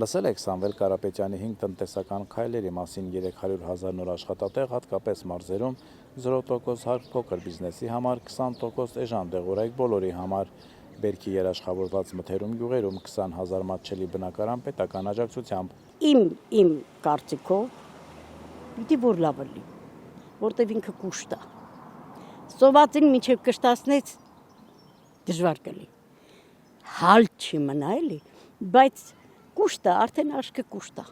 Լսել եք Սամվել Կարապետյանի 5 տնտեսական քայլերի մասին 300,000 նոր աշխատատեղ, հատկապես մարզերում, 0% հարկ փոքր բիզնեսի համար, 20% էժան դեղորայք բոլորի համար, Բերքի երաշխավորված մթերում գյուղերում 20,000 մատչելի բնակարան պետական աջակցությամբ։ Իմ կարծիքով պիտի որ լավը լինի, որտև ինքը կուշտ է։ Սովածին մինչև կշտացնեց դժվար կլի։ Հալ չի մնա էլի, բայց կուշտ է, արդեն աշկը կուշտ է։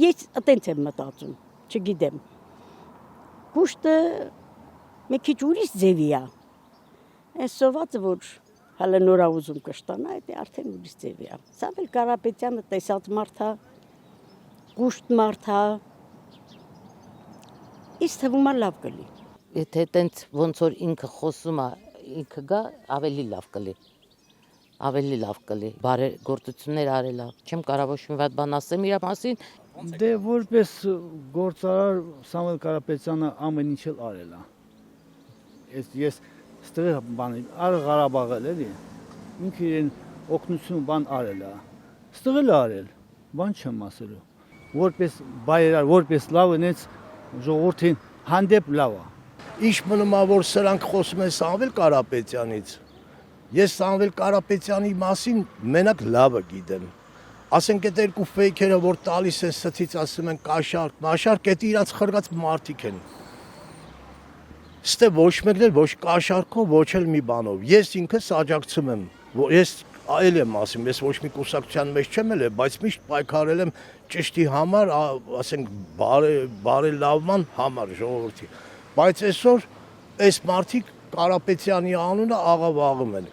Ես այտենց եմ մտածում, չգիտեմ։ Կուշտը մի քիչ ուրիշ ձևի է։ Այս սովածը որ հələ նորա ուզում կշտանա, դա արդեն ուրիշ ձևի է։ Սամվել Կարապետյանը տեսած մարդ է, կուշտ մարդ է։ Ինձ թվում է լավ կլի։ Եթե տենց ոնց որ ինքը խոսում է, ինքը գա ավելի լավ կլի։ Ավելի լավ կլի։ Բարեգործություններ արել է։ Չեմ կարող ոչ մի վատ բան ասեմ իր մասին։ Դե որպես գործարար Սամվել Կարապետյանը ամեն ինչ էլ արել է։ Ես ստեղ բան արը Ղարաբաղել էլի։ Ինքը իրեն օգնություն բան արել է։ Ստեղ էլ արել, բան չեմ ասելու։ Որպես բայրար, որպես լավ ունեց ժողովրդին հանդեպ լավ է։ Ինչ մնում է որ սրանք խոսում են Սամվել Կարապետյանից։ Ես Սամվել Կարապետյանի մասին մենակ լավը գիտեմ։ Ասենք այդ երկու ֆեյքերը որ տալիս են սթից ասում են կաշառք, մաշառք, դա իրանց խրգած մարդիկ են։ Ստե ոչ մեկն էլ ոչ կաշառքով, ոչ էլ մի բանով։ Ես ինքս աջակցում եմ, որ ես այլ եմ ասում, ես ոչ մի կուսակցության մեջ չեմ ելել, բայց միշտ պայքարել եմ ճշտի համար, ասենք բարելավման համար ժողովրդի։ Բայց այսօր այս մարդիկ Կարապետյանի անունը աղավաղում են։